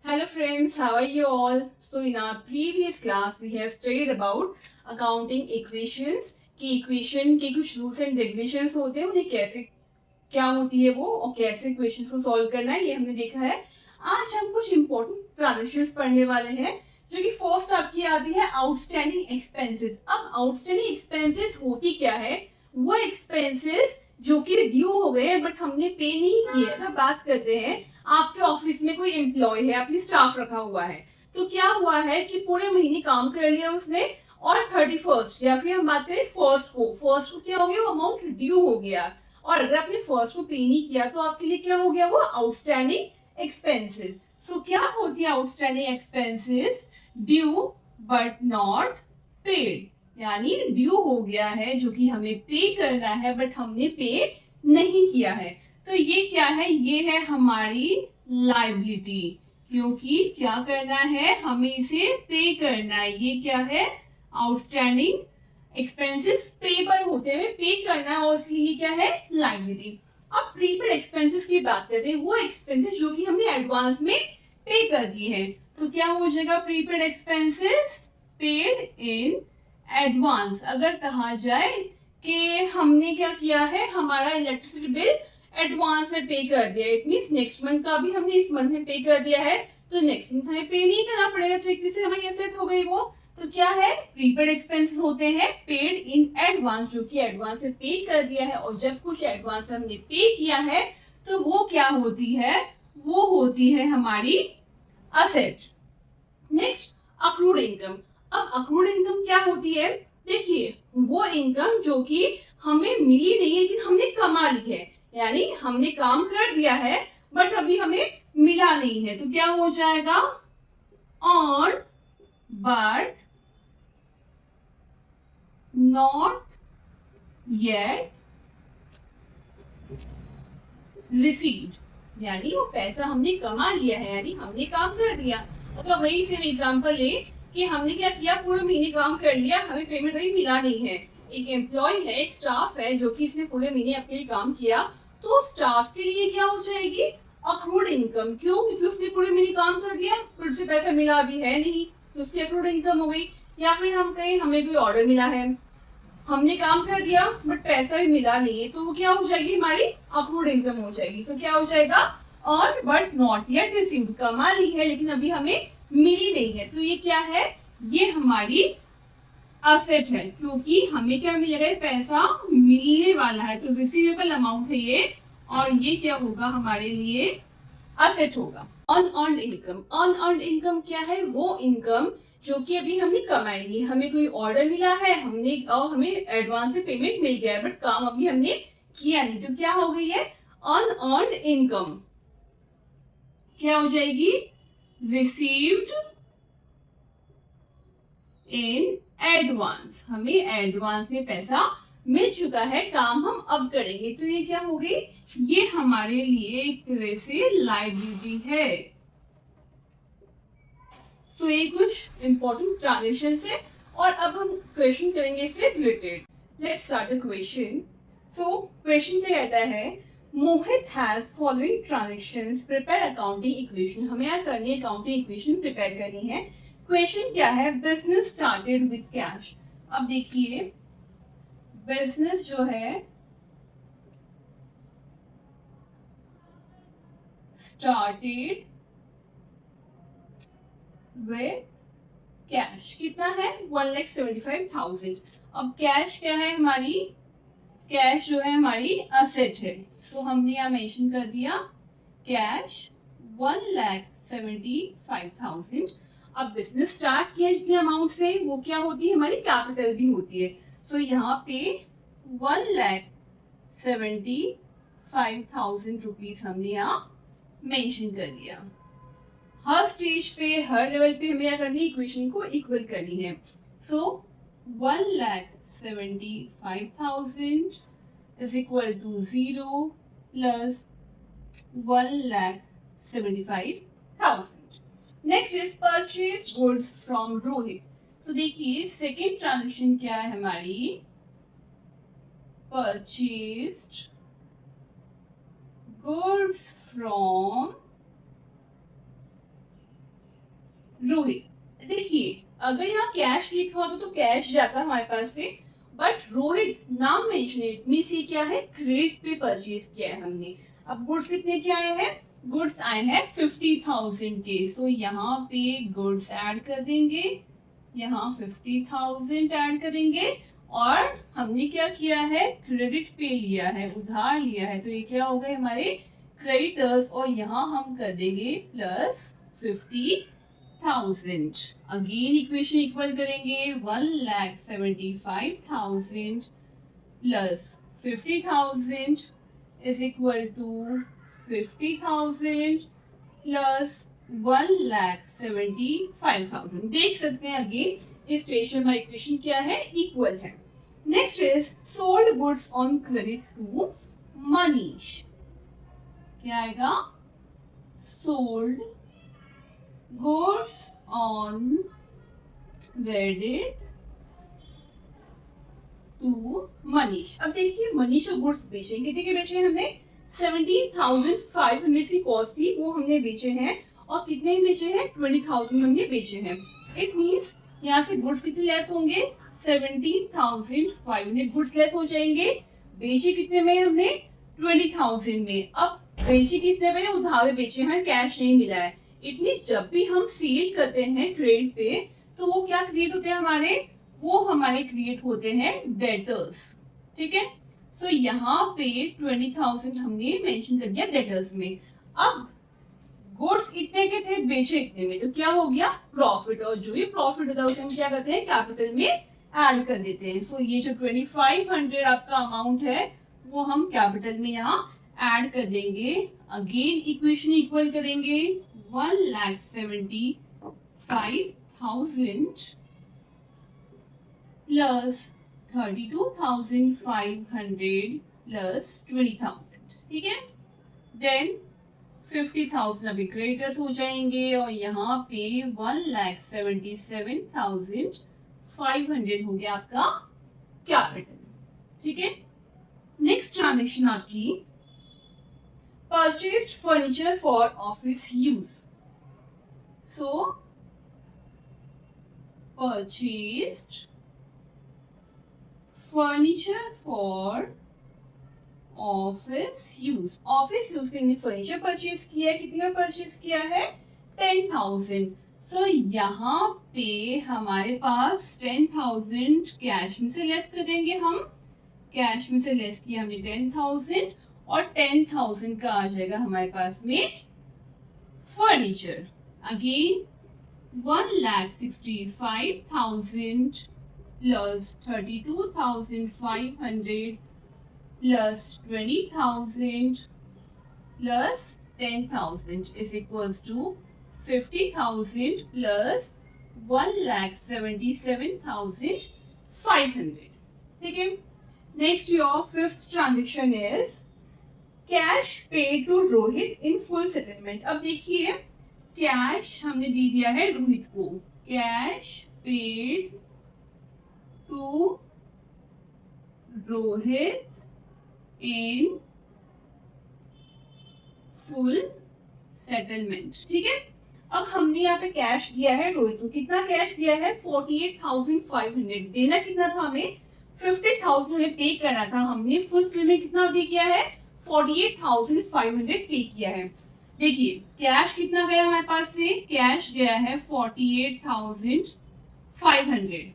Hello friends, how are you all? So in our previous class we have studied about accounting equations कि equation के कुछ rules and regulations होते हैं उन्हें कैसे क्या होती है वो और कैसे equations को solve करना है ये हमने देखा है। आज हम कुछ important transitions पढ़ने वाले हैं जो कि first आपकी आती है outstanding expenses। अब outstanding expenses होती क्या है? वो expenses जो कि ड्यू हो गए हैं बट हमने पे नहीं किए। अगर बात करते हैं आपके ऑफिस में कोई एम्प्लॉय है, आपने स्टाफ रखा हुआ है, तो क्या हुआ है कि पूरे महीने काम कर लिया उसने और 31st या फिर हम बात करें फर्स्ट को क्या हो गया, वो अमाउंट ड्यू हो गया। और अगर आपने फर्स्ट को पे नहीं किया तो आपके लिए क्या हो गया, वो आउटस्टैंडिंग एक्सपेंसेस। सो क्या होती है outstanding expenses? Due but not paid, यानी ड्यू हो गया है जो कि हमें पे करना है बट हमने पे नहीं किया है। तो ये क्या है? ये है हमारी लाइबिलिटी, क्योंकि क्या करना है, हमें इसे पे करना है। ये क्या है? आउटस्टैंडिंग एक्सपेंसेस पेबल होते हुए पे करना है और इसलिए क्या है? लाइबिलिटी। अब प्रीपेड एक्सपेंसेस की बात करते हैं, वो एक्सपेंसेस जो कि हमने एडवांस में पे कर दिए हैं। तो क्या हो जाएगा? Prepaid expenses paid in advance. अगर कहा जाए कि हमने क्या किया है, हमारा इलेक्ट्रिसिटी बिल एडवांस में पे कर दिया, इट मींस नेक्स्ट मंथ का भी हमने इस मंथ में पे कर दिया है, तो नेक्स्ट मंथ हमें पे नहीं करना पड़ेगा। तो एक तरह से हमारी एसेट हो गई वो। तो क्या है? प्रीपेड एक्सपेंसेस होते हैं पेड इन एडवांस, जो कि एडवांस में पे कर दिया है। और जब कुछ एडवांस हमने पे किया है तो वो क्या होती है? वो होती है हमारी असेट। Next, accrued income. अब अक्रूड इनकम क्या होती है? देखिए, वो इनकम जो कि हमें मिली नहीं है लेकिन हमने कमा ली है, यानी हमने काम कर दिया है बट अभी हमें मिला नहीं है। तो क्या हो जाएगा? Earn but not yet received, यानी वो पैसा हमने कमा लिया है, यानी हमने काम कर दिया। मतलब वही सेम एग्जांपल ले कि हमने क्या किया, पूरे महीने काम कर लिया, हमें पेमेंट अभी मिला नहीं है। एक एम्प्लॉय है, एक स्टाफ है जो कि इसने पूरे महीने अपने लिए काम किया, तो स्टाफ के लिए क्या हो जाएगी? Accrued income. क्यों? क्योंकि उसने पूरे महीने काम कर दिया पर उसे पैसा मिला अभी है नहीं, तो उसकी अक्रूड इनकम हो गई। या फिर हम कहें हमें कोई ऑर्डर मिला है, हमने काम कर दिया बट पैसा भी मिला नहीं है, तो वो क्या हो जाएगी? हमारी अक्रूड इनकम हो जाएगी। सो क्या हो जाएगा? Earn but not yet received, कमा ली है लेकिन अभी हमें मिली नहीं है। तो ये क्या है? ये हमारी असेट है, क्योंकि हमें क्या मिलेगा? पैसा मिलने वाला है, तो रिसीवेबल अमाउंट है ये। और ये क्या होगा? हमारे लिए असेट होगा। Unearned income. अनअर्न्ड इनकम क्या है? वो इनकम जो कि अभी हमने कमाई ली है, हमें कोई ऑर्डर मिला है, हमने और हमें एडवांस में पेमेंट मिल गया है बट काम अभी हमने किया नहीं, तो क्या हो गई है? Unearned income. क्या हो जाएगी? रिसीव्ड इन एडवांस, हमें एडवांस में पैसा मिल चुका है, काम हम अब करेंगे। तो ये क्या हो गई? ये हमारे लिए एक तरह से लाइबिलिटी है। तो ये कुछ इंपॉर्टेंट ट्रांजेक्शन है और अब हम क्वेश्चन करेंगे इससे related. Let's start the question. So question क्या कहता है? Mohit has following transactions, prepare accounting equation. हमें यहाँ करनी है अकाउंटिंग इक्वेशन प्रिपेयर करनी है। क्वेश्चन क्या है? Business started with cash. अब देखिए, बिजनेस जो है स्टार्टेड विद कैश, कितना है? 1,75,000। अब कैश क्या है हमारी? कैश जो है हमारी असेट है, तो हमने यहाँ मेंशन कर दिया कैश 1,75,000। अब बिजनेस स्टार्ट किया जितने अमाउंट से, वो क्या होती है? हमारी कैपिटल भी होती है। तो यहाँ पे 1,75,000 रुपीज हमने यहाँ मेंशन कर दिया। हर स्टेज पे, हर लेवल पे हमें क्या करनी है? इक्वेशन को इक्वल करनी है। सो 1,75,000 is equal to 0 plus 1,75,000. Next is purchased goods from Rohit. So देखिए, सेकेंड ट्रांजेक्शन क्या है हमारी? Purchased goods from Rohit. देखिए अगर यहाँ कैश लिखा होता तो कैश जाता हमारे पास से, बट रोहित नाम मेंशन है, इट मींस ये क्या है, क्रेडिट पे परचेज किया है हमने। अब गुड्स कितने के आए हैं, गुड्स आए हैं 50,000 के, सो यहाँ पे गुड्स ऐड कर देंगे, यहाँ 50,000 ऐड करेंगे, और हमने क्या किया है, क्रेडिट पे लिया है, उधार लिया है, तो ये क्या हो गए हमारे क्रेडिटर्स, और यहाँ हम कर देंगे प्लस 50,000। अगेन इक्वेशन इक्वल करेंगे, 1,75,000 plus 50,000 is equal to 50,000 plus 1,75,000। देख सकते हैं अगेन इस रेशियो में इक्वेशन क्या है, इक्वल है। Next is sold goods on credit to Manish. क्या आएगा, sold goods on credit to Manish. अब देखिए मनीष को गुड्स बेचे, कितने के बेचे हैं हमने, 17,500 की कॉस्ट थी, वो हमने बेचे हैं, और कितने बेचे हैं, 20,000 हमने बेचे हैं। इट मींस यहाँ से गुड्स कितने लेस होंगे, 17,500 गुड्स लेस हो जाएंगे। बेचे कितने में हमने, 20,000 में। अब बेचे कितने में, उधार बेचे हैं, कैश नहीं मिला है। इट मींस जब भी हम सेल करते हैं क्रेडिट पे, तो वो क्या क्रिएट होते हैं हमारे, वो हमारे क्रिएट होते हैं डेटर्स। ठीक है, तो यहाँ पे 20,000 हमने मेंशन कर दिया डेटर्स में। अब गुड्स इतने के थे, बेचे इतने में, तो क्या हो गया, प्रॉफिट, और जो भी प्रॉफिट होता है उसे हम क्या करते हैं, कैपिटल में ऐड कर देते हैं। सो ये जो 2500 आपका अमाउंट है वो हम कैपिटल में यहाँ ऐड कर देंगे। अगेन इक्वेशन इक्वल करेंगे, 1,75,000 प्लस 32,500 प्लस 20,000। ठीक है, देन 50,000 अभी क्रेडिटर्स हो जाएंगे, और यहाँ पे 1,77,500 हो गया आपका कैपिटल। ठीक है, नेक्स्ट ट्रांजेक्शन आपकी purchased furniture for office use. So purchased furniture for office use, office use के लिए फर्नीचर परचेज किया है, कितना परचेज किया है, 10,000। सो यहाँ पे हमारे पास 10,000 कैश में से लेस कर देंगे हम, कैश में से लेस किया हमने 10,000, और 10,000 का आ जाएगा हमारे पास में furniture. Again 1,65,000 plus 32,500 plus 20,000 plus 10,000 is equals to 50,000 plus 1,77,500. ठीक है, next your fifth transaction is cash paid to Rohit in full settlement. अब देखिए कैश हमने दे दिया है रोहित को, cash paid to Rohit in full settlement. ठीक है, अब हमने यहाँ पे कैश दिया है रोहित को, कितना कैश दिया है, 48,500। देना कितना था हमें, 50,000 हमें पे करना था, हमने फुल सेटलमेंट कितना पे किया है, 48,500 पे किया है। देखिए कैश कितना गया हमारे पास से, कैश गया है 48,500।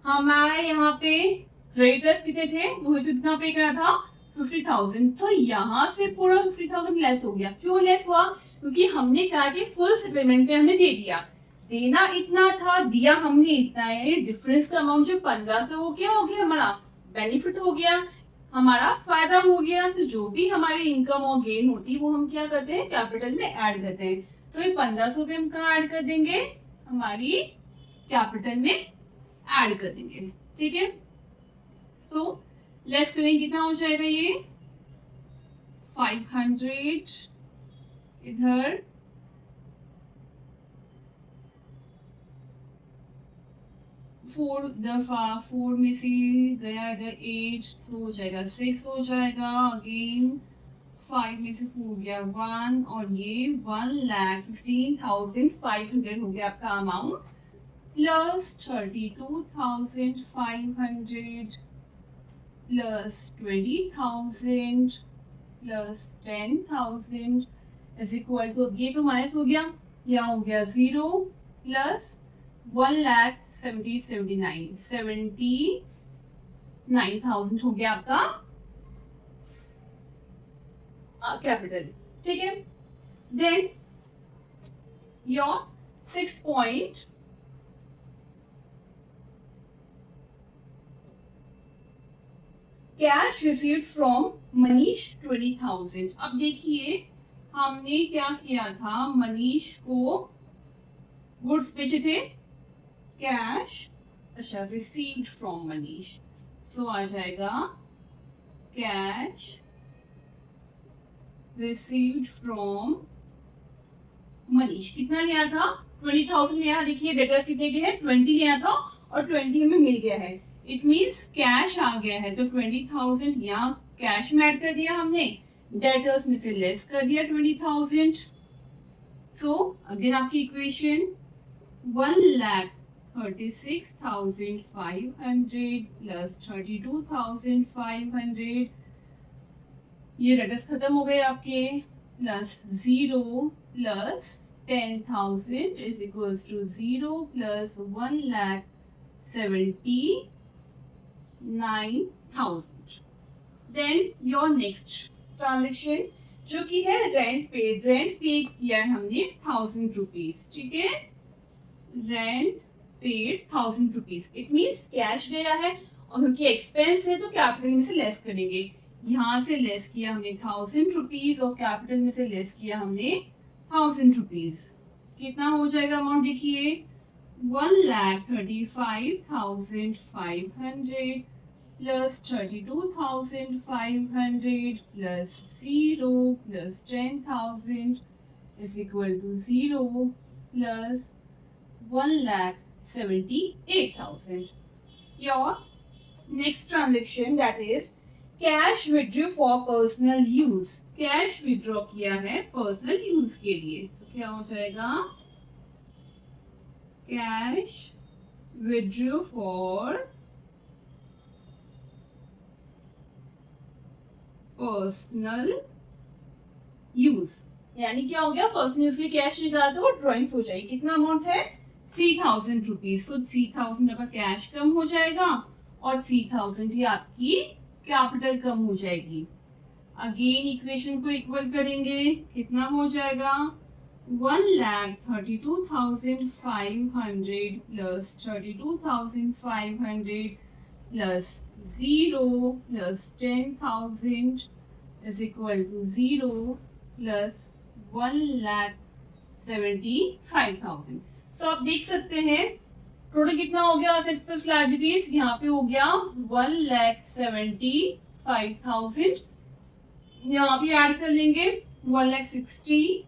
हमारे यहाँ पे क्रेडिटर्स कितने थे, रोहित कितना पे करना था, 50,000। तो यहाँ से पूरा 50,000 लेस हो गया। क्यों लेस हुआ, क्योंकि हमने कहा कि फुल सेटलमेंट पे हमने दे दिया, देना इतना था, दिया हमने इतना है, डिफरेंस का अमाउंट जो 1500 हो गया हमारा बेनिफिट हो गया, हमारा फायदा हो गया। तो जो भी हमारे इनकम और गेन होती है वो हम क्या करते हैं, कैपिटल में ऐड करते हैं। तो ये 1500 पे हम कहाँ ऐड कर देंगे, हमारी कैपिटल में ऐड कर देंगे। ठीक है, तो लेस करेंगे कितना हो जाएगा, ये 500 इधर, 4 दफा 4 में से गया इधर 8, तो हो जाएगा 6 हो जाएगा। अगेन 5 में से 4 हो गया 1 और ये 1,16,500 हो गया आपका amount plus 32,500 plus 20,000 plus 10,000 is equal to, ये तो माइनस हो गया, यहाँ हो गया 0 प्लस 1,79,000 हो गया आपका कैपिटल। ठीक है, then your 6 point cash received from Manish 20,000। अब देखिए हमने क्या किया था, मनीष को गुड्स बेचे थे, कैश, अच्छा रिसीव्ड फ्रॉम मनीष, सो आ जाएगा कैश रिसीव्ड फ्रॉम मनीष। कितना लिया था, 20,000 लिया, देखिए डेटर्स कितने के हैं, 20 लिया था और 20 हमें मिल गया है, इट मीन्स कैश आ गया है, तो 20,000 यहाँ कैश में ऐड कर दिया हमने, डेटर्स में से लेस कर दिया 20,000। सो अगेन आपकी इक्वेशन 1,36,500 प्लस 32,500, ये डेटर्स खत्म हो गए आपके, plus 0 plus 10,000 is equals to 0 plus 1,79,000। Then your next transaction जो कि है रेंट पेड किया है हमने 1,000 रुपीज। ठीक है, rent paid 1,000 rupees, it means cash गया है और क्योंकि एक्सपेंस है तो कैपिटल में से लेस करेंगे, यहाँ से लेस किया हमने 1,000 रुपीज और कैपिटल में से लेस किया हमने 1,000 रुपीज, कितना हो जाएगा अमाउंट देखिए 1,35,500 plus 32,500 plus 0 plus 10,000 is equal to 0 plus 1,78,000. Your next transaction, that is cash withdrew for personal use. Cash withdraw किया है personal use के लिए, तो क्या हो जाएगा cash withdrew for personal use, यानी क्या हो गया, पर्सनल यूज के लिए कैश निकाला तो वो ड्रॉइंग्स हो जाएगी, कितना अमाउंट है 3,000 रुपीज, तो 3,000 आपका कैश कम हो जाएगा और 3,000 ही आपकी कैपिटल कम हो जाएगी। अगेन इक्वेशन को इक्वल करेंगे, कितना हो जाएगा 1,32,500 plus 32,500 plus 0 plus 10,000 is equal to 0 plus 1,75,000. So आप देख सकते हैं टोटल कितना हो गया असेट्स प्लस लायबिलिटीज, यहाँ पे हो गया 1,75,000, यहाँ भी ऐड कर लेंगे 1,60,000,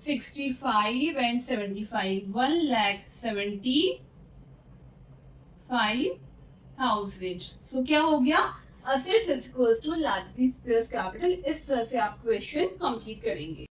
65 and 75, 1,75,000। सो क्या हो गया, assets is equals to liabilities plus capital. इस तरह से आप क्वेश्चन कंप्लीट करेंगे।